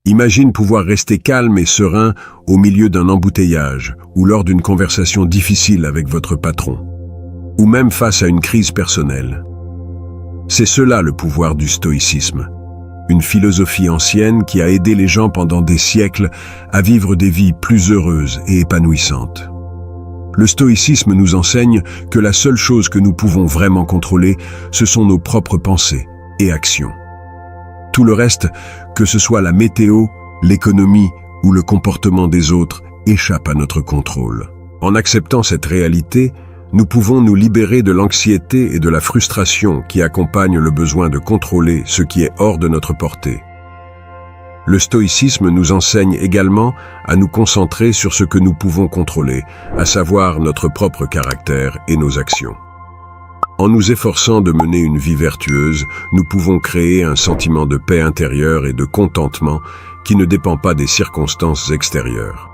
Imagine pouvoir rester calme et serein au milieu d'un embouteillage ou lors d'une conversation difficile avec votre patron, ou même face à une crise personnelle. C'est cela le pouvoir du stoïcisme, une philosophie ancienne qui a aidé les gens pendant des siècles à vivre des vies plus heureuses et épanouissantes. Le stoïcisme nous enseigne que la seule chose que nous pouvons vraiment contrôler, ce sont nos propres pensées et actions. Tout le reste, que ce soit la météo, l'économie ou le comportement des autres, échappe à notre contrôle. En acceptant cette réalité, nous pouvons nous libérer de l'anxiété et de la frustration qui accompagnent le besoin de contrôler ce qui est hors de notre portée. Le stoïcisme nous enseigne également à nous concentrer sur ce que nous pouvons contrôler, à savoir notre propre caractère et nos actions. En nous efforçant de mener une vie vertueuse, nous pouvons créer un sentiment de paix intérieure et de contentement qui ne dépend pas des circonstances extérieures.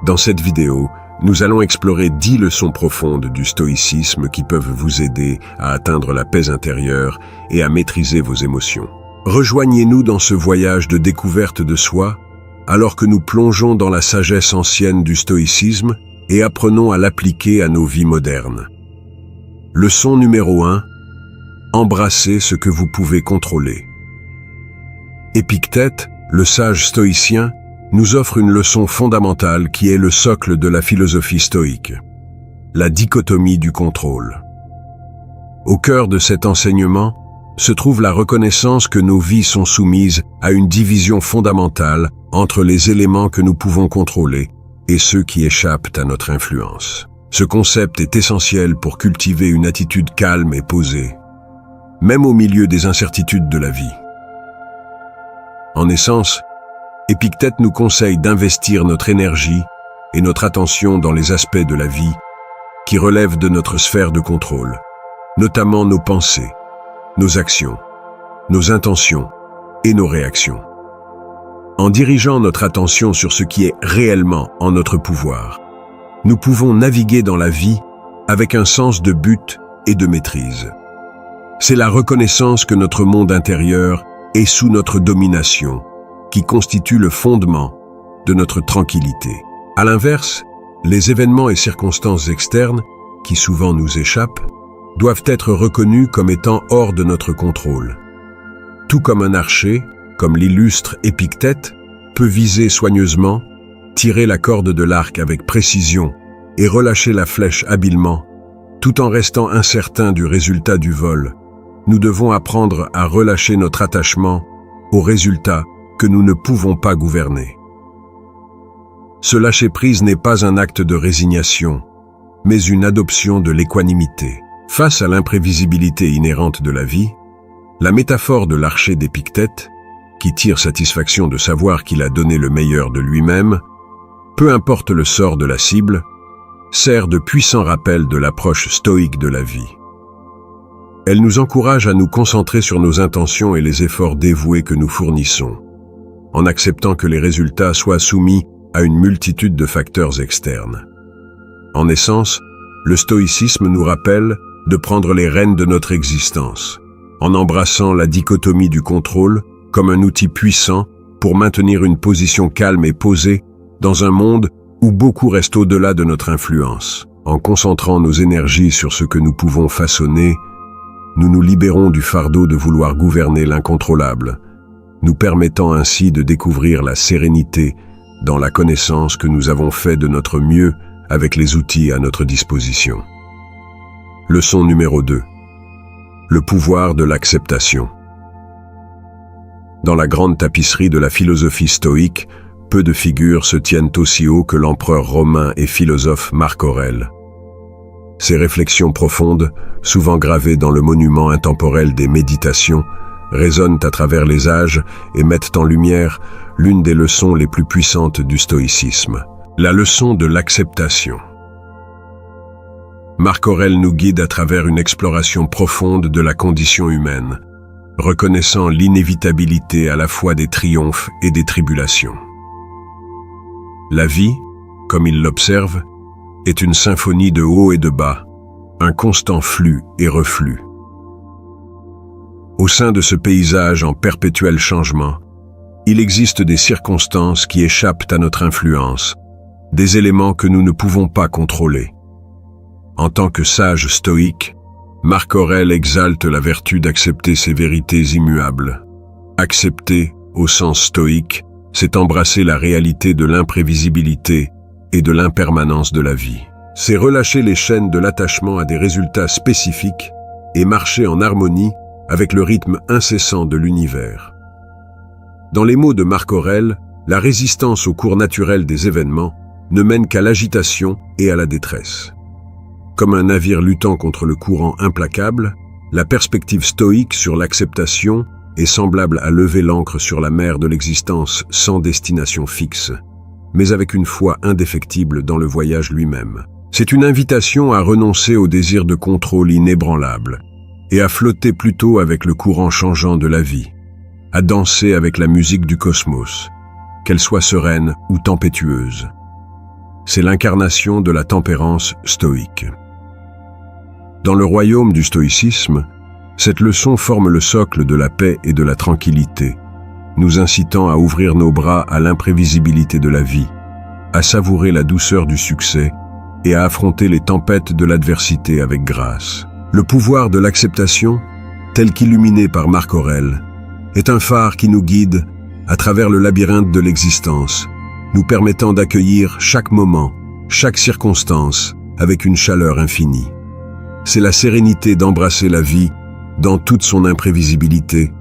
Dans cette vidéo, nous allons explorer 10 leçons profondes du stoïcisme qui peuvent vous aider à atteindre la paix intérieure et à maîtriser vos émotions. Rejoignez-nous dans ce voyage de découverte de soi, alors que nous plongeons dans la sagesse ancienne du stoïcisme et apprenons à l'appliquer à nos vies modernes. Leçon numéro 1. Embrassez ce que vous pouvez contrôler. Épictète, le sage stoïcien, nous offre une leçon fondamentale qui est le socle de la philosophie stoïque. La dichotomie du contrôle. Au cœur de cet enseignement se trouve la reconnaissance que nos vies sont soumises à une division fondamentale entre les éléments que nous pouvons contrôler et ceux qui échappent à notre influence. Ce concept est essentiel pour cultiver une attitude calme et posée, même au milieu des incertitudes de la vie. En essence, Épictète nous conseille d'investir notre énergie et notre attention dans les aspects de la vie qui relèvent de notre sphère de contrôle, notamment nos pensées, nos actions, nos intentions et nos réactions. En dirigeant notre attention sur ce qui est réellement en notre pouvoir, nous pouvons naviguer dans la vie avec un sens de but et de maîtrise. C'est la reconnaissance que notre monde intérieur est sous notre domination, qui constitue le fondement de notre tranquillité. À l'inverse, les événements et circonstances externes, qui souvent nous échappent, doivent être reconnus comme étant hors de notre contrôle. Tout comme un archer, comme l'illustre Épictète, peut viser soigneusement, tirer la corde de l'arc avec précision et relâcher la flèche habilement, tout en restant incertain du résultat du vol, nous devons apprendre à relâcher notre attachement au résultat que nous ne pouvons pas gouverner. Ce lâcher-prise n'est pas un acte de résignation, mais une adoption de l'équanimité. Face à l'imprévisibilité inhérente de la vie, la métaphore de l'archer d'Épictète, qui tire satisfaction de savoir qu'il a donné le meilleur de lui-même, peu importe le sort de la cible, sert de puissant rappel de l'approche stoïque de la vie. Elle nous encourage à nous concentrer sur nos intentions et les efforts dévoués que nous fournissons, en acceptant que les résultats soient soumis à une multitude de facteurs externes. En essence, le stoïcisme nous rappelle de prendre les rênes de notre existence, en embrassant la dichotomie du contrôle comme un outil puissant pour maintenir une position calme et posée dans un monde où beaucoup reste au-delà de notre influence. En concentrant nos énergies sur ce que nous pouvons façonner, nous nous libérons du fardeau de vouloir gouverner l'incontrôlable, nous permettant ainsi de découvrir la sérénité dans la connaissance que nous avons fait de notre mieux avec les outils à notre disposition. Leçon numéro 2. Le pouvoir de l'acceptation. Dans la grande tapisserie de la philosophie stoïque, peu de figures se tiennent aussi haut que l'empereur romain et philosophe Marc Aurèle. Ses réflexions profondes, souvent gravées dans le monument intemporel des Méditations, résonnent à travers les âges et mettent en lumière l'une des leçons les plus puissantes du stoïcisme, la leçon de l'acceptation. Marc Aurèle nous guide à travers une exploration profonde de la condition humaine, reconnaissant l'inévitabilité à la fois des triomphes et des tribulations. La vie, comme il l'observe, est une symphonie de haut et de bas, un constant flux et reflux. Au sein de ce paysage en perpétuel changement, Il existe des circonstances qui échappent à notre influence, des éléments que nous ne pouvons pas contrôler. En tant que sage stoïque, Marc Aurèle exalte la vertu d'accepter ces vérités immuables. Accepter, au sens stoïque, c'est embrasser la réalité de l'imprévisibilité et de l'impermanence de la vie. C'est relâcher les chaînes de l'attachement à des résultats spécifiques et marcher en harmonie avec le rythme incessant de l'univers. Dans les mots de Marc Aurèle, la résistance au cours naturel des événements ne mène qu'à l'agitation et à la détresse. Comme un navire luttant contre le courant implacable, la perspective stoïque sur l'acceptation est semblable à lever l'ancre sur la mer de l'existence sans destination fixe, mais avec une foi indéfectible dans le voyage lui-même. C'est une invitation à renoncer au désir de contrôle inébranlable et à flotter plutôt avec le courant changeant de la vie, à danser avec la musique du cosmos, qu'elle soit sereine ou tempétueuse. C'est l'incarnation de la tempérance stoïque. Dans le royaume du stoïcisme, cette leçon forme le socle de la paix et de la tranquillité, nous incitant à ouvrir nos bras à l'imprévisibilité de la vie, à savourer la douceur du succès et à affronter les tempêtes de l'adversité avec grâce. Le pouvoir de l'acceptation, tel qu'illuminé par Marc Aurèle, est un phare qui nous guide à travers le labyrinthe de l'existence, nous permettant d'accueillir chaque moment, chaque circonstance avec une chaleur infinie. C'est la sérénité d'embrasser la vie dans toute son imprévisibilité,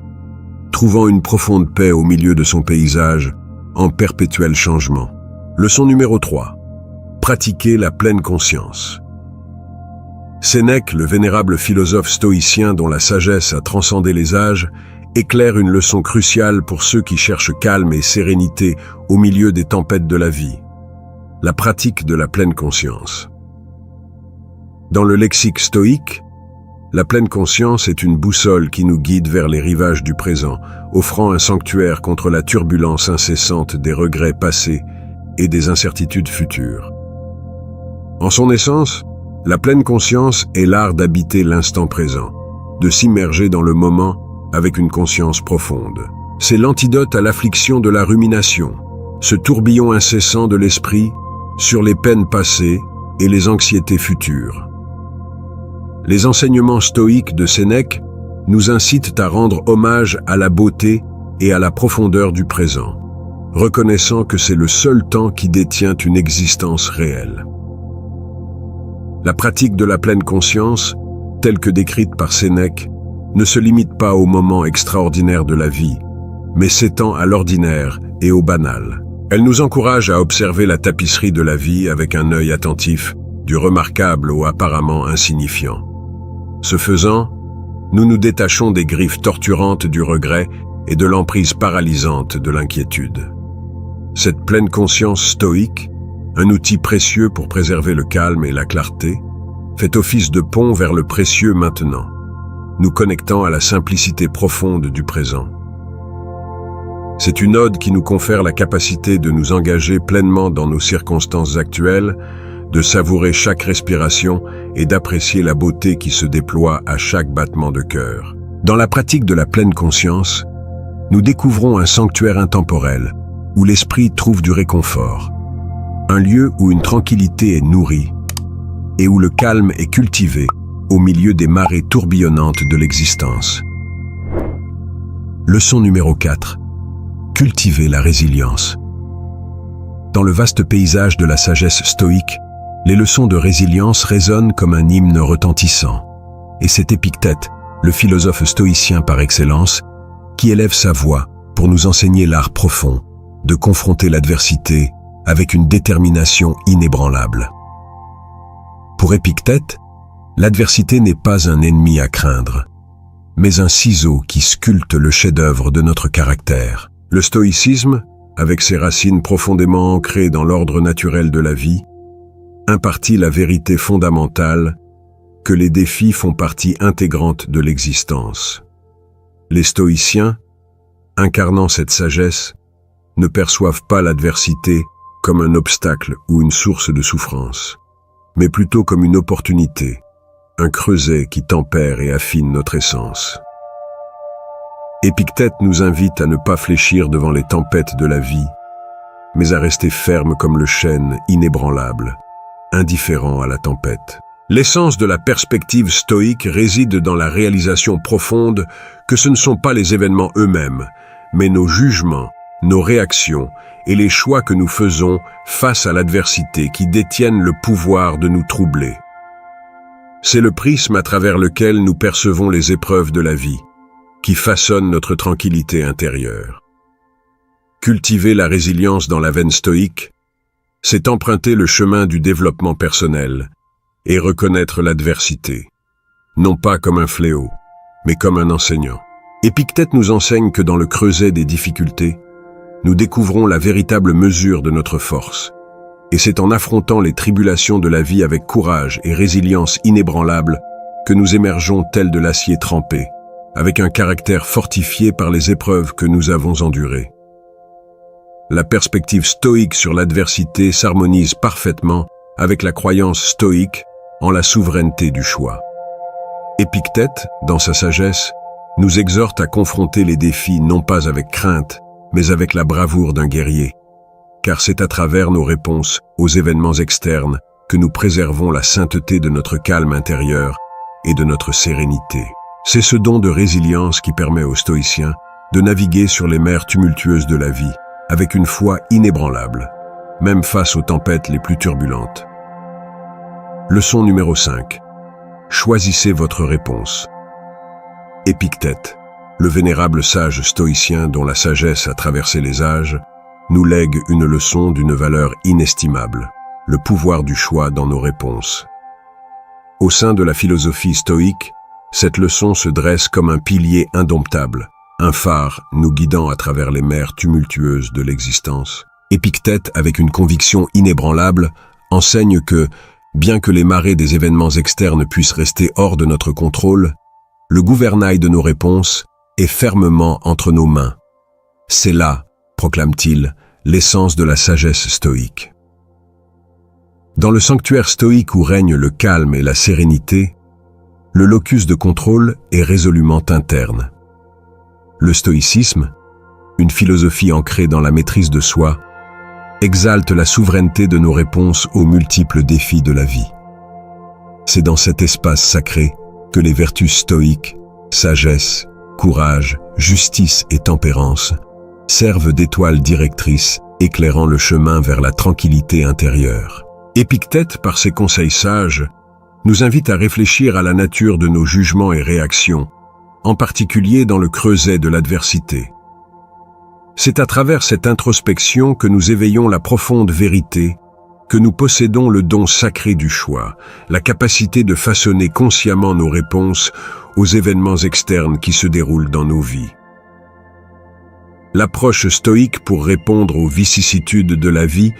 trouvant une profonde paix au milieu de son paysage, en perpétuel changement. Leçon numéro 3. Pratiquer la pleine conscience. Sénèque, le vénérable philosophe stoïcien dont la sagesse a transcendé les âges, éclaire une leçon cruciale pour ceux qui cherchent calme et sérénité au milieu des tempêtes de la vie. La pratique de la pleine conscience. Dans le lexique stoïque, la pleine conscience est une boussole qui nous guide vers les rivages du présent, offrant un sanctuaire contre la turbulence incessante des regrets passés et des incertitudes futures. En son essence, la pleine conscience est l'art d'habiter l'instant présent, de s'immerger dans le moment avec une conscience profonde. C'est l'antidote à l'affliction de la rumination, ce tourbillon incessant de l'esprit sur les peines passées et les anxiétés futures. Les enseignements stoïques de Sénèque nous incitent à rendre hommage à la beauté et à la profondeur du présent, reconnaissant que c'est le seul temps qui détient une existence réelle. La pratique de la pleine conscience, telle que décrite par Sénèque, ne se limite pas aux moments extraordinaires de la vie, mais s'étend à l'ordinaire et au banal. Elle nous encourage à observer la tapisserie de la vie avec un œil attentif, du remarquable au apparemment insignifiant. Ce faisant, nous nous détachons des griffes torturantes du regret et de l'emprise paralysante de l'inquiétude. Cette pleine conscience stoïque, un outil précieux pour préserver le calme et la clarté, fait office de pont vers le précieux maintenant, nous connectant à la simplicité profonde du présent. C'est une ode qui nous confère la capacité de nous engager pleinement dans nos circonstances actuelles, de savourer chaque respiration et d'apprécier la beauté qui se déploie à chaque battement de cœur. Dans la pratique de la pleine conscience, nous découvrons un sanctuaire intemporel où l'esprit trouve du réconfort, un lieu où une tranquillité est nourrie et où le calme est cultivé au milieu des marées tourbillonnantes de l'existence. Leçon numéro 4. Cultiver la résilience. Dans le vaste paysage de la sagesse stoïque, les leçons de résilience résonnent comme un hymne retentissant. Et c'est Épictète, le philosophe stoïcien par excellence, qui élève sa voix pour nous enseigner l'art profond de confronter l'adversité avec une détermination inébranlable. Pour Épictète, l'adversité n'est pas un ennemi à craindre, mais un ciseau qui sculpte le chef-d'œuvre de notre caractère. Le stoïcisme, avec ses racines profondément ancrées dans l'ordre naturel de la vie, impartit la vérité fondamentale que les défis font partie intégrante de l'existence. Les stoïciens, incarnant cette sagesse, ne perçoivent pas l'adversité comme un obstacle ou une source de souffrance, mais plutôt comme une opportunité, un creuset qui tempère et affine notre essence. Épictète nous invite à ne pas fléchir devant les tempêtes de la vie, mais à rester ferme comme le chêne, inébranlable, indifférent à la tempête. L'essence de la perspective stoïque réside dans la réalisation profonde que ce ne sont pas les événements eux-mêmes, mais nos jugements, nos réactions et les choix que nous faisons face à l'adversité qui détiennent le pouvoir de nous troubler. C'est le prisme à travers lequel nous percevons les épreuves de la vie, qui façonnent notre tranquillité intérieure. Cultiver la résilience dans la veine stoïque, c'est emprunter le chemin du développement personnel et reconnaître l'adversité, non pas comme un fléau, mais comme un enseignant. Épictète nous enseigne que dans le creuset des difficultés, nous découvrons la véritable mesure de notre force. Et c'est en affrontant les tribulations de la vie avec courage et résilience inébranlable que nous émergeons tels de l'acier trempé, avec un caractère fortifié par les épreuves que nous avons endurées. La perspective stoïque sur l'adversité s'harmonise parfaitement avec la croyance stoïque en la souveraineté du choix. Épictète, dans sa sagesse, nous exhorte à confronter les défis non pas avec crainte, mais avec la bravoure d'un guerrier, car c'est à travers nos réponses aux événements externes que nous préservons la sainteté de notre calme intérieur et de notre sérénité. C'est ce don de résilience qui permet aux stoïciens de naviguer sur les mers tumultueuses de la vie avec une foi inébranlable, même face aux tempêtes les plus turbulentes. Leçon numéro 5. Choisissez votre réponse. Épictète, le vénérable sage stoïcien dont la sagesse a traversé les âges, nous lègue une leçon d'une valeur inestimable, le pouvoir du choix dans nos réponses. Au sein de la philosophie stoïque, cette leçon se dresse comme un pilier indomptable, un phare nous guidant à travers les mers tumultueuses de l'existence. Épictète, avec une conviction inébranlable, enseigne que, bien que les marées des événements externes puissent rester hors de notre contrôle, le gouvernail de nos réponses est fermement entre nos mains. C'est là, proclame-t-il, l'essence de la sagesse stoïque. Dans le sanctuaire stoïque où règne le calme et la sérénité, le locus de contrôle est résolument interne. Le stoïcisme, une philosophie ancrée dans la maîtrise de soi, exalte la souveraineté de nos réponses aux multiples défis de la vie. C'est dans cet espace sacré que les vertus stoïques, sagesse, courage, justice et tempérance, servent d'étoiles directrices éclairant le chemin vers la tranquillité intérieure. Épictète, par ses conseils sages, nous invite à réfléchir à la nature de nos jugements et réactions, en particulier dans le creuset de l'adversité. C'est à travers cette introspection que nous éveillons la profonde vérité, que nous possédons le don sacré du choix, la capacité de façonner consciemment nos réponses aux événements externes qui se déroulent dans nos vies. L'approche stoïque pour répondre aux vicissitudes de la vie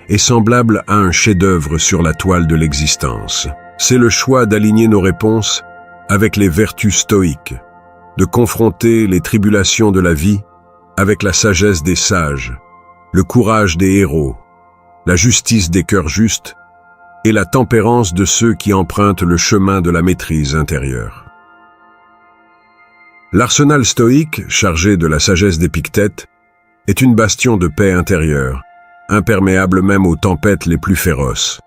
est semblable à un chef-d'œuvre sur la toile de l'existence. C'est le choix d'aligner nos réponses avec les vertus stoïques, de confronter les tribulations de la vie avec la sagesse des sages, le courage des héros, la justice des cœurs justes et la tempérance de ceux qui empruntent le chemin de la maîtrise intérieure. L'arsenal stoïque, chargé de la sagesse d'Épictète, est une bastion de paix intérieure, imperméable même aux tempêtes les plus féroces.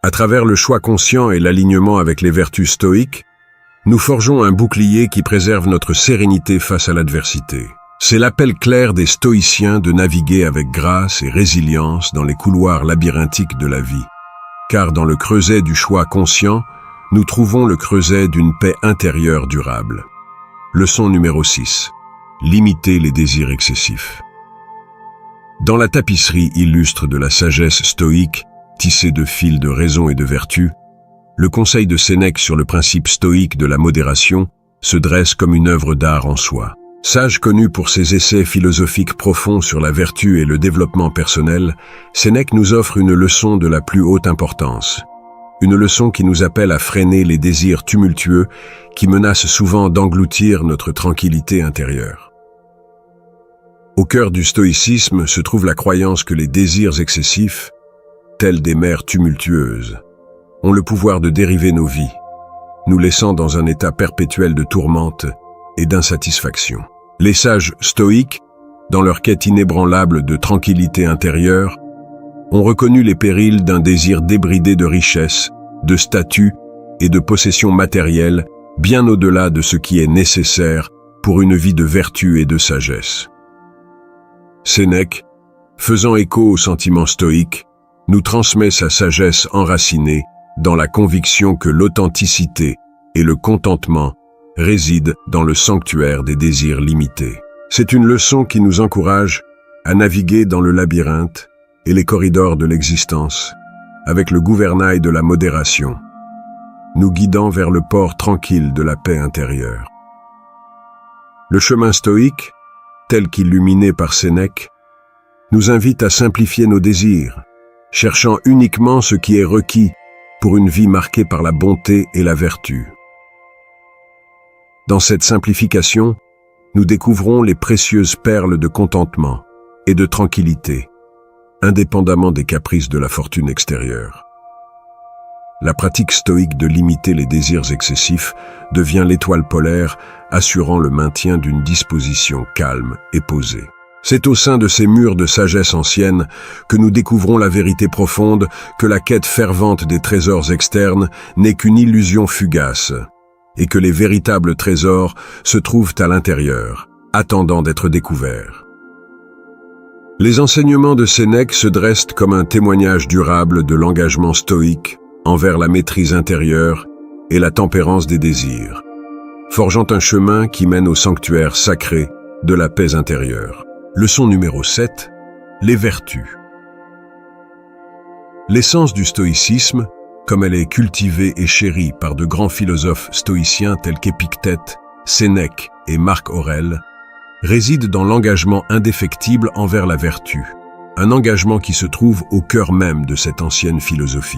À travers le choix conscient et l'alignement avec les vertus stoïques, nous forgeons un bouclier qui préserve notre sérénité face à l'adversité. C'est l'appel clair des stoïciens de naviguer avec grâce et résilience dans les couloirs labyrinthiques de la vie. Car dans le creuset du choix conscient, nous trouvons le creuset d'une paix intérieure durable. Leçon numéro 6. Limiter les désirs excessifs. Dans la tapisserie illustre de la sagesse stoïque, tissée de fils de raison et de vertu, le conseil de Sénèque sur le principe stoïque de la modération se dresse comme une œuvre d'art en soi. Sage connu pour ses essais philosophiques profonds sur la vertu et le développement personnel, Sénèque nous offre une leçon de la plus haute importance. Une leçon qui nous appelle à freiner les désirs tumultueux qui menacent souvent d'engloutir notre tranquillité intérieure. Au cœur du stoïcisme se trouve la croyance que les désirs excessifs, tels des mers tumultueuses, ont le pouvoir de dériver nos vies, nous laissant dans un état perpétuel de tourmente et d'insatisfaction. Les sages stoïques, dans leur quête inébranlable de tranquillité intérieure, ont reconnu les périls d'un désir débridé de richesse, de statut et de possessions matérielles, bien au-delà de ce qui est nécessaire pour une vie de vertu et de sagesse. Sénèque, faisant écho aux sentiments stoïques, nous transmet sa sagesse enracinée dans la conviction que l'authenticité et le contentement résident dans le sanctuaire des désirs limités. C'est une leçon qui nous encourage à naviguer dans le labyrinthe et les corridors de l'existence, avec le gouvernail de la modération, nous guidant vers le port tranquille de la paix intérieure. Le chemin stoïque, tel qu'illuminé par Sénèque, nous invite à simplifier nos désirs, cherchant uniquement ce qui est requis pour une vie marquée par la bonté et la vertu. Dans cette simplification, nous découvrons les précieuses perles de contentement et de tranquillité, indépendamment des caprices de la fortune extérieure. La pratique stoïque de limiter les désirs excessifs devient l'étoile polaire assurant le maintien d'une disposition calme et posée. C'est au sein de ces murs de sagesse ancienne que nous découvrons la vérité profonde que la quête fervente des trésors externes n'est qu'une illusion fugace, et que les véritables trésors se trouvent à l'intérieur, attendant d'être découverts. Les enseignements de Sénèque se dressent comme un témoignage durable de l'engagement stoïque envers la maîtrise intérieure et la tempérance des désirs, forgeant un chemin qui mène au sanctuaire sacré de la paix intérieure. Leçon numéro 7, les vertus. L'essence du stoïcisme, comme elle est cultivée et chérie par de grands philosophes stoïciens tels qu'Épictète, Sénèque et Marc Aurèle, réside dans l'engagement indéfectible envers la vertu, un engagement qui se trouve au cœur même de cette ancienne philosophie.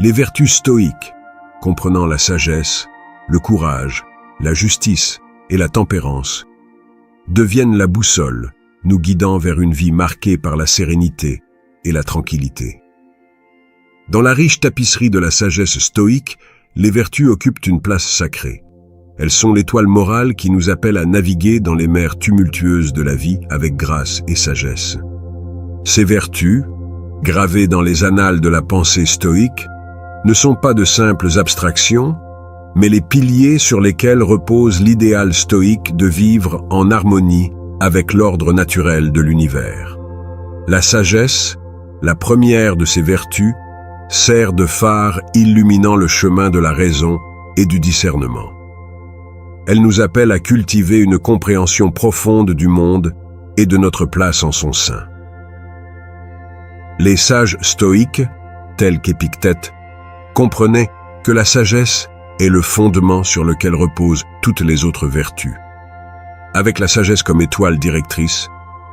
Les vertus stoïques, comprenant la sagesse, le courage, la justice et la tempérance, deviennent la boussole, nous guidant vers une vie marquée par la sérénité et la tranquillité. Dans la riche tapisserie de la sagesse stoïque, les vertus occupent une place sacrée. Elles sont l'étoile morale qui nous appelle à naviguer dans les mers tumultueuses de la vie avec grâce et sagesse. Ces vertus, gravées dans les annales de la pensée stoïque, ne sont pas de simples abstractions, mais les piliers sur lesquels repose l'idéal stoïque de vivre en harmonie avec l'ordre naturel de l'univers. La sagesse, la première de ces vertus, sert de phare illuminant le chemin de la raison et du discernement. Elle nous appelle à cultiver une compréhension profonde du monde et de notre place en son sein. Les sages stoïques, tels qu'Épictète, comprenaient que la sagesse est le fondement sur lequel reposent toutes les autres vertus. Avec la sagesse comme étoile directrice,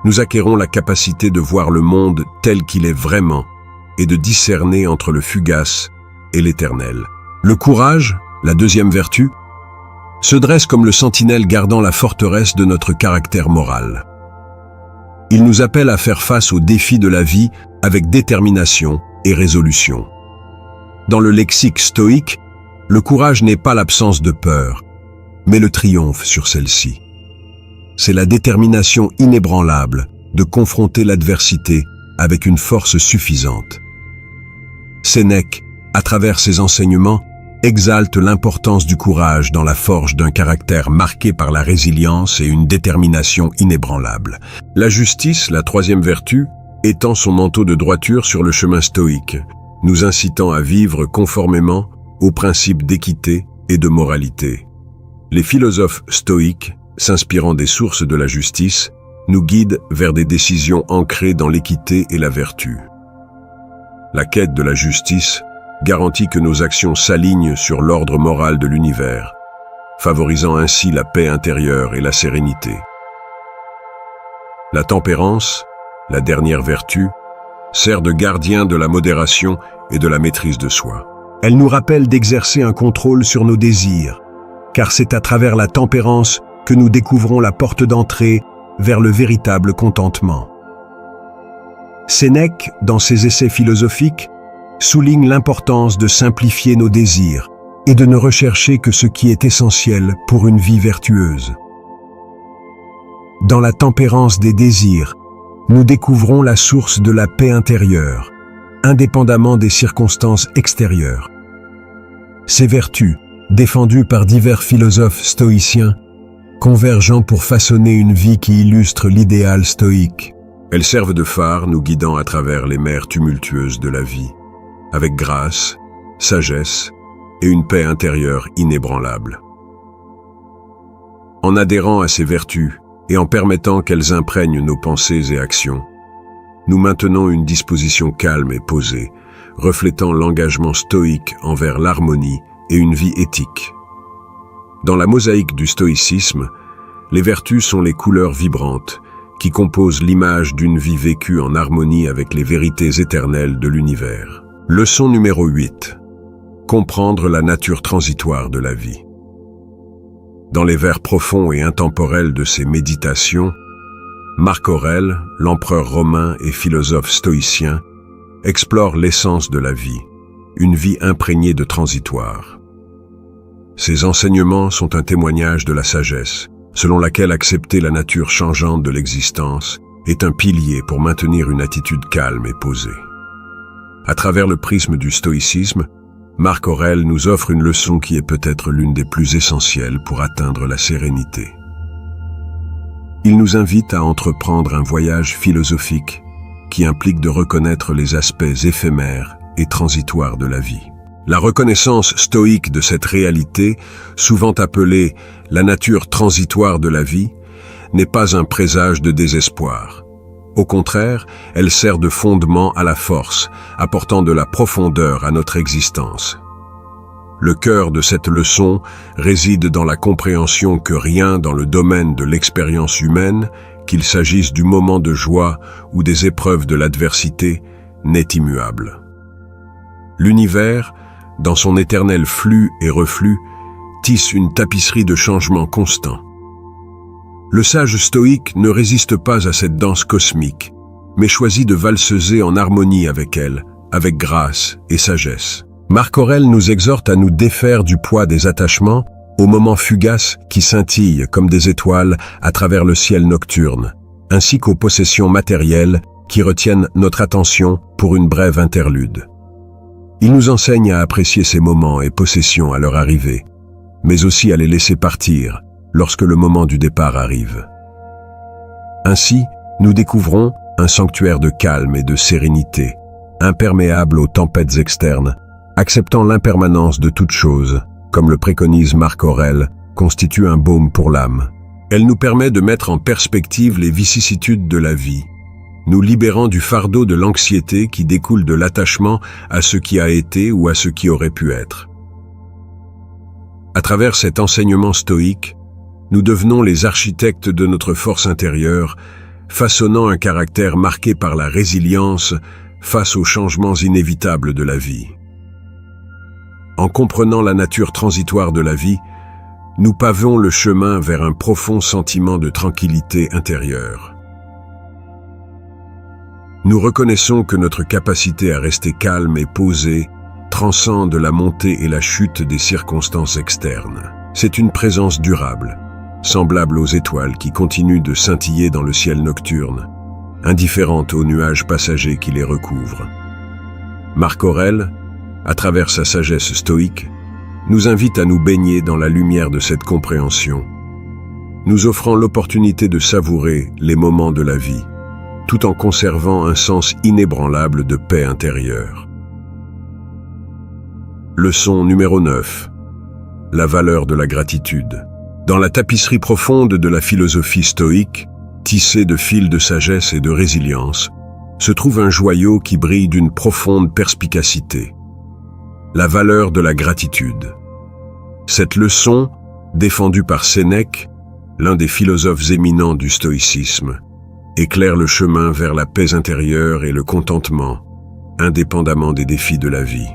nous acquérons la capacité de voir le monde tel qu'il est vraiment et de discerner entre le fugace et l'éternel. Le courage, la deuxième vertu, se dresse comme le sentinelle gardant la forteresse de notre caractère moral. Il nous appelle à faire face aux défis de la vie avec détermination et résolution. Dans le lexique stoïque, le courage n'est pas l'absence de peur, mais le triomphe sur celle-ci. C'est la détermination inébranlable de confronter l'adversité avec une force suffisante. Sénèque, à travers ses enseignements, exalte l'importance du courage dans la forge d'un caractère marqué par la résilience et une détermination inébranlable. La justice, la troisième vertu, étend son manteau de droiture sur le chemin stoïque, nous incitant à vivre conformément aux principes d'équité et de moralité. Les philosophes stoïques, s'inspirant des sources de la justice, nous guident vers des décisions ancrées dans l'équité et la vertu. La quête de la justice garantit que nos actions s'alignent sur l'ordre moral de l'univers, favorisant ainsi la paix intérieure et la sérénité. La tempérance, la dernière vertu, sert de gardien de la modération et de la maîtrise de soi. Elle nous rappelle d'exercer un contrôle sur nos désirs, car c'est à travers la tempérance que nous découvrons la porte d'entrée vers le véritable contentement. Sénèque, dans ses essais philosophiques, souligne l'importance de simplifier nos désirs et de ne rechercher que ce qui est essentiel pour une vie vertueuse. Dans la tempérance des désirs, nous découvrons la source de la paix intérieure, indépendamment des circonstances extérieures. Ces vertus, défendues par divers philosophes stoïciens, convergeant pour façonner une vie qui illustre l'idéal stoïque. Elles servent de phare, nous guidant à travers les mers tumultueuses de la vie, avec grâce, sagesse et une paix intérieure inébranlable. En adhérant à ces vertus et en permettant qu'elles imprègnent nos pensées et actions, nous maintenons une disposition calme et posée, reflétant l'engagement stoïque envers l'harmonie et une vie éthique. Dans la mosaïque du stoïcisme, les vertus sont les couleurs vibrantes qui composent l'image d'une vie vécue en harmonie avec les vérités éternelles de l'univers. Leçon numéro 8. Comprendre la nature transitoire de la vie. Dans les vers profonds et intemporels de ses méditations, Marc Aurèle, l'empereur romain et philosophe stoïcien, explore l'essence de la vie, une vie imprégnée de transitoire. Ses enseignements sont un témoignage de la sagesse, selon laquelle accepter la nature changeante de l'existence est un pilier pour maintenir une attitude calme et posée. À travers le prisme du stoïcisme, Marc Aurèle nous offre une leçon qui est peut-être l'une des plus essentielles pour atteindre la sérénité. Il nous invite à entreprendre un voyage philosophique qui implique de reconnaître les aspects éphémères et transitoires de la vie. La reconnaissance stoïque de cette réalité, souvent appelée la nature transitoire de la vie, n'est pas un présage de désespoir. Au contraire, elle sert de fondement à la force, apportant de la profondeur à notre existence. Le cœur de cette leçon réside dans la compréhension que rien dans le domaine de l'expérience humaine, qu'il s'agisse du moment de joie ou des épreuves de l'adversité, n'est immuable. L'univers, dans son éternel flux et reflux, tisse une tapisserie de changements constants. Le sage stoïque ne résiste pas à cette danse cosmique, mais choisit de valseuser en harmonie avec elle, avec grâce et sagesse. Marc Aurèle nous exhorte à nous défaire du poids des attachements aux moments fugaces qui scintillent comme des étoiles à travers le ciel nocturne, ainsi qu'aux possessions matérielles qui retiennent notre attention pour une brève interlude. Il nous enseigne à apprécier ces moments et possessions à leur arrivée, mais aussi à les laisser partir lorsque le moment du départ arrive. Ainsi, nous découvrons un sanctuaire de calme et de sérénité, imperméable aux tempêtes externes, acceptant l'impermanence de toute chose, comme le préconise Marc Aurèle, constitue un baume pour l'âme. Elle nous permet de mettre en perspective les vicissitudes de la vie, nous libérant du fardeau de l'anxiété qui découle de l'attachement à ce qui a été ou à ce qui aurait pu être. À travers cet enseignement stoïque, nous devenons les architectes de notre force intérieure, façonnant un caractère marqué par la résilience face aux changements inévitables de la vie. En comprenant la nature transitoire de la vie, nous pavons le chemin vers un profond sentiment de tranquillité intérieure. Nous reconnaissons que notre capacité à rester calme et posé transcende la montée et la chute des circonstances externes. C'est une présence durable, semblable aux étoiles qui continuent de scintiller dans le ciel nocturne, indifférente aux nuages passagers qui les recouvrent. Marc Aurèle, à travers sa sagesse stoïque, nous invite à nous baigner dans la lumière de cette compréhension, nous offrant l'opportunité de savourer les moments de la vie, tout en conservant un sens inébranlable de paix intérieure. Leçon numéro 9. La valeur de la gratitude. Dans la tapisserie profonde de la philosophie stoïque, tissée de fils de sagesse et de résilience, se trouve un joyau qui brille d'une profonde perspicacité. La valeur de la gratitude. Cette leçon, défendue par Sénèque, l'un des philosophes éminents du stoïcisme, éclaire le chemin vers la paix intérieure et le contentement, indépendamment des défis de la vie.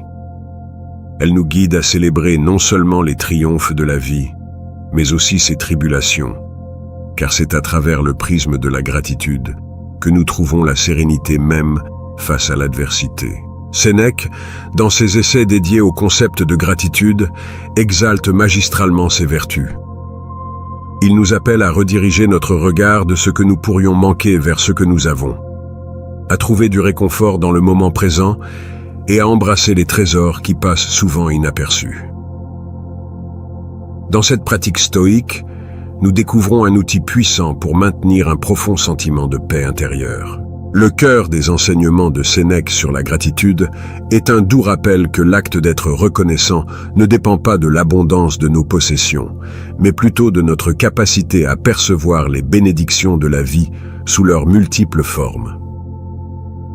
Elle nous guide à célébrer non seulement les triomphes de la vie, mais aussi ses tribulations, car c'est à travers le prisme de la gratitude que nous trouvons la sérénité même face à l'adversité. Sénèque, dans ses essais dédiés au concept de gratitude, exalte magistralement ses vertus. Il nous appelle à rediriger notre regard de ce que nous pourrions manquer vers ce que nous avons, à trouver du réconfort dans le moment présent et à embrasser les trésors qui passent souvent inaperçus. Dans cette pratique stoïque, nous découvrons un outil puissant pour maintenir un profond sentiment de paix intérieure. Le cœur des enseignements de Sénèque sur la gratitude est un doux rappel que l'acte d'être reconnaissant ne dépend pas de l'abondance de nos possessions, mais plutôt de notre capacité à percevoir les bénédictions de la vie sous leurs multiples formes.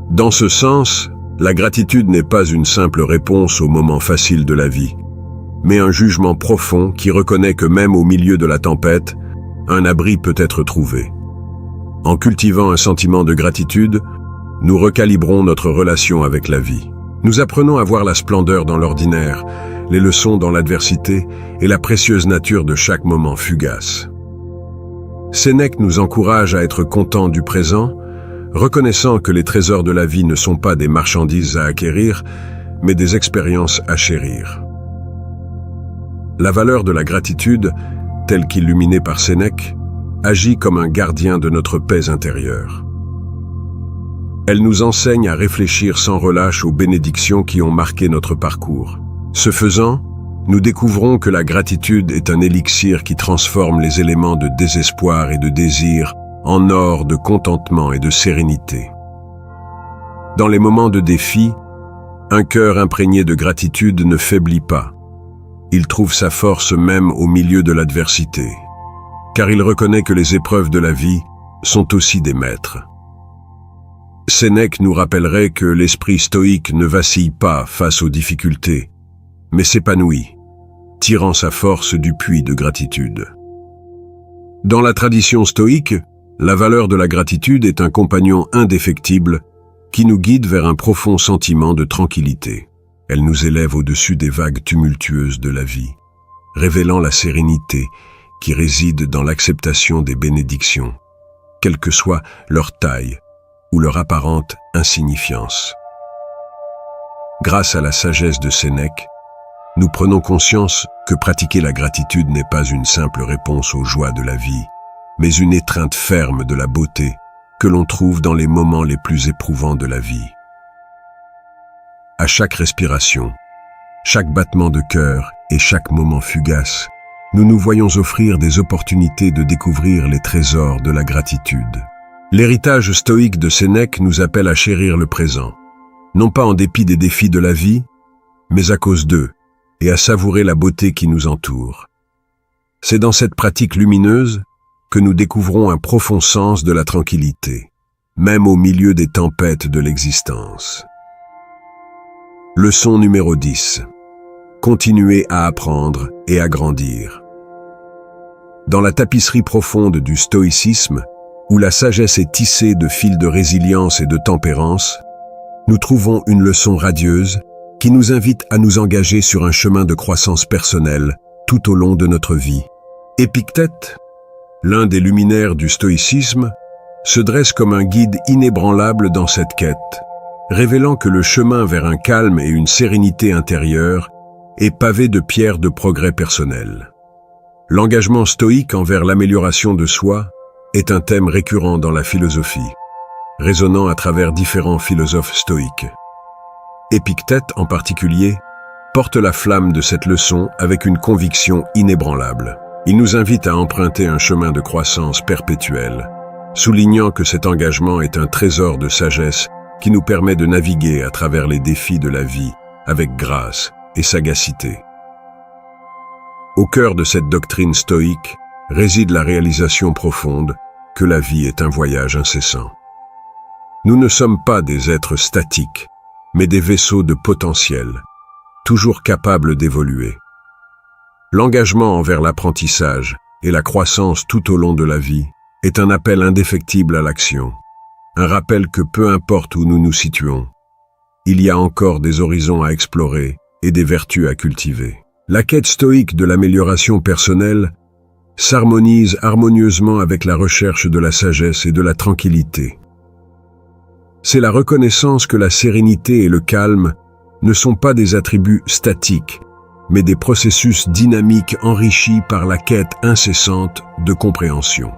Dans ce sens, la gratitude n'est pas une simple réponse aux moments faciles de la vie, mais un jugement profond qui reconnaît que même au milieu de la tempête, un abri peut être trouvé. En cultivant un sentiment de gratitude, nous recalibrons notre relation avec la vie. Nous apprenons à voir la splendeur dans l'ordinaire, les leçons dans l'adversité et la précieuse nature de chaque moment fugace. Sénèque nous encourage à être contents du présent, reconnaissant que les trésors de la vie ne sont pas des marchandises à acquérir, mais des expériences à chérir. La valeur de la gratitude, telle qu'illuminée par Sénèque, agit comme un gardien de notre paix intérieure. Elle nous enseigne à réfléchir sans relâche aux bénédictions qui ont marqué notre parcours. Ce faisant, nous découvrons que la gratitude est un élixir qui transforme les éléments de désespoir et de désir en or de contentement et de sérénité. Dans les moments de défi, un cœur imprégné de gratitude ne faiblit pas. Il trouve sa force même au milieu de l'adversité, car il reconnaît que les épreuves de la vie sont aussi des maîtres. Sénèque nous rappellerait que l'esprit stoïque ne vacille pas face aux difficultés, mais s'épanouit, tirant sa force du puits de gratitude. Dans la tradition stoïque, la valeur de la gratitude est un compagnon indéfectible qui nous guide vers un profond sentiment de tranquillité. Elle nous élève au-dessus des vagues tumultueuses de la vie, révélant la sérénité qui réside dans l'acceptation des bénédictions, quelle que soit leur taille ou leur apparente insignifiance. Grâce à la sagesse de Sénèque, nous prenons conscience que pratiquer la gratitude n'est pas une simple réponse aux joies de la vie, mais une étreinte ferme de la beauté que l'on trouve dans les moments les plus éprouvants de la vie. À chaque respiration, chaque battement de cœur et chaque moment fugace, nous nous voyons offrir des opportunités de découvrir les trésors de la gratitude. L'héritage stoïque de Sénèque nous appelle à chérir le présent, non pas en dépit des défis de la vie, mais à cause d'eux, et à savourer la beauté qui nous entoure. C'est dans cette pratique lumineuse que nous découvrons un profond sens de la tranquillité, même au milieu des tempêtes de l'existence. Leçon numéro 10. Continuez à apprendre et à grandir. Dans la tapisserie profonde du stoïcisme, où la sagesse est tissée de fils de résilience et de tempérance, nous trouvons une leçon radieuse qui nous invite à nous engager sur un chemin de croissance personnelle tout au long de notre vie. Épictète, l'un des luminaires du stoïcisme, se dresse comme un guide inébranlable dans cette quête, révélant que le chemin vers un calme et une sérénité intérieure est pavé de pierres de progrès personnel. L'engagement stoïque envers l'amélioration de soi est un thème récurrent dans la philosophie, résonnant à travers différents philosophes stoïques. Épictète, en particulier, porte la flamme de cette leçon avec une conviction inébranlable. Il nous invite à emprunter un chemin de croissance perpétuelle, soulignant que cet engagement est un trésor de sagesse qui nous permet de naviguer à travers les défis de la vie avec grâce et sagacité. Au cœur de cette doctrine stoïque réside la réalisation profonde que la vie est un voyage incessant. Nous ne sommes pas des êtres statiques, mais des vaisseaux de potentiel, toujours capables d'évoluer. L'engagement envers l'apprentissage et la croissance tout au long de la vie est un appel indéfectible à l'action, un rappel que peu importe où nous nous situons, il y a encore des horizons à explorer et des vertus à cultiver. La quête stoïque de l'amélioration personnelle s'harmonise harmonieusement avec la recherche de la sagesse et de la tranquillité. C'est la reconnaissance que la sérénité et le calme ne sont pas des attributs statiques, mais des processus dynamiques enrichis par la quête incessante de compréhension.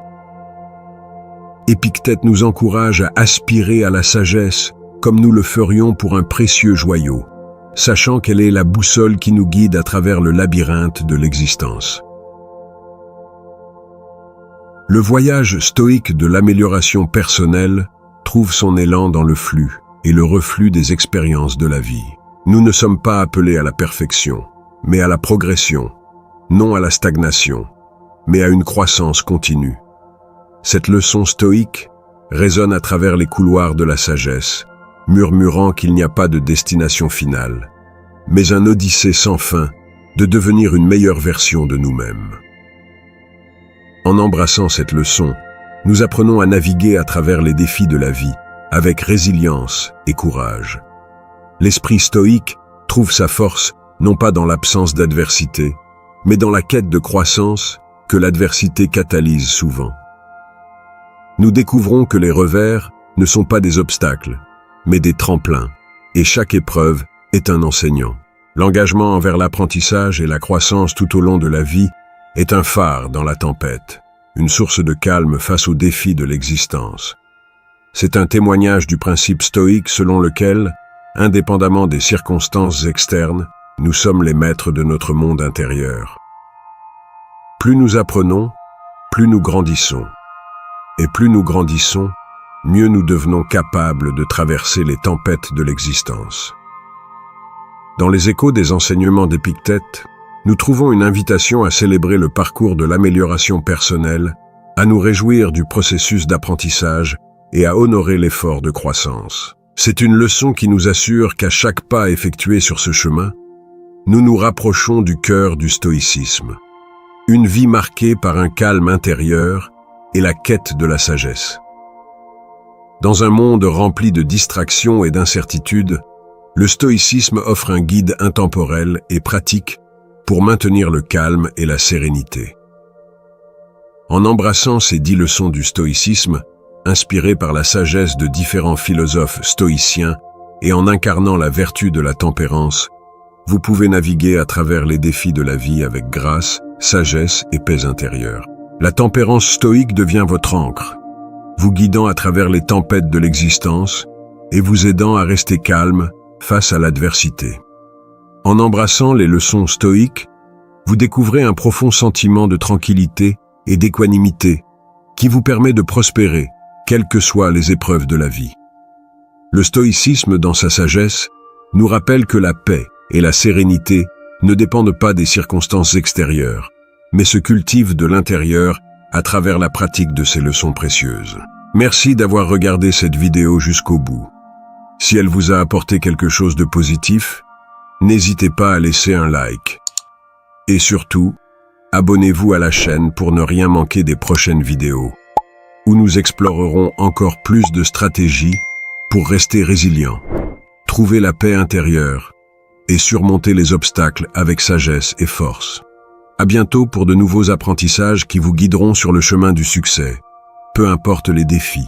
Épictète nous encourage à aspirer à la sagesse comme nous le ferions pour un précieux joyau, sachant qu'elle est la boussole qui nous guide à travers le labyrinthe de l'existence. Le voyage stoïque de l'amélioration personnelle trouve son élan dans le flux et le reflux des expériences de la vie. Nous ne sommes pas appelés à la perfection, mais à la progression, non à la stagnation, mais à une croissance continue. Cette leçon stoïque résonne à travers les couloirs de la sagesse, murmurant qu'il n'y a pas de destination finale, mais un odyssée sans fin de devenir une meilleure version de nous-mêmes. En embrassant cette leçon, nous apprenons à naviguer à travers les défis de la vie avec résilience et courage. L'esprit stoïque trouve sa force non pas dans l'absence d'adversité, mais dans la quête de croissance que l'adversité catalyse souvent. Nous découvrons que les revers ne sont pas des obstacles, mais des tremplins, et chaque épreuve est un enseignant. L'engagement envers l'apprentissage et la croissance tout au long de la vie est un phare dans la tempête, une source de calme face aux défis de l'existence. C'est un témoignage du principe stoïque selon lequel, indépendamment des circonstances externes, nous sommes les maîtres de notre monde intérieur. Plus nous apprenons, plus nous grandissons. Et plus nous grandissons, mieux nous devenons capables de traverser les tempêtes de l'existence. Dans les échos des enseignements d'Épictète, nous trouvons une invitation à célébrer le parcours de l'amélioration personnelle, à nous réjouir du processus d'apprentissage et à honorer l'effort de croissance. C'est une leçon qui nous assure qu'à chaque pas effectué sur ce chemin, nous nous rapprochons du cœur du stoïcisme. Une vie marquée par un calme intérieur et la quête de la sagesse. Dans un monde rempli de distractions et d'incertitudes, le stoïcisme offre un guide intemporel et pratique pour maintenir le calme et la sérénité. En embrassant ces 10 leçons du stoïcisme, inspirées par la sagesse de différents philosophes stoïciens et en incarnant la vertu de la tempérance, vous pouvez naviguer à travers les défis de la vie avec grâce, sagesse et paix intérieure. La tempérance stoïque devient votre ancre, vous guidant à travers les tempêtes de l'existence et vous aidant à rester calme face à l'adversité. En embrassant les leçons stoïques, vous découvrez un profond sentiment de tranquillité et d'équanimité qui vous permet de prospérer, quelles que soient les épreuves de la vie. Le stoïcisme, dans sa sagesse, nous rappelle que la paix et la sérénité ne dépendent pas des circonstances extérieures, mais se cultivent de l'intérieur à travers la pratique de ces leçons précieuses. Merci d'avoir regardé cette vidéo jusqu'au bout. Si elle vous a apporté quelque chose de positif, n'hésitez pas à laisser un like. Et surtout, abonnez-vous à la chaîne pour ne rien manquer des prochaines vidéos, où nous explorerons encore plus de stratégies pour rester résilient, trouver la paix intérieure et surmonter les obstacles avec sagesse et force. À bientôt pour de nouveaux apprentissages qui vous guideront sur le chemin du succès, peu importe les défis.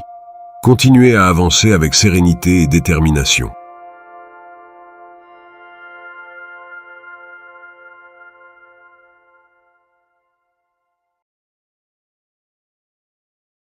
Continuez à avancer avec sérénité et détermination.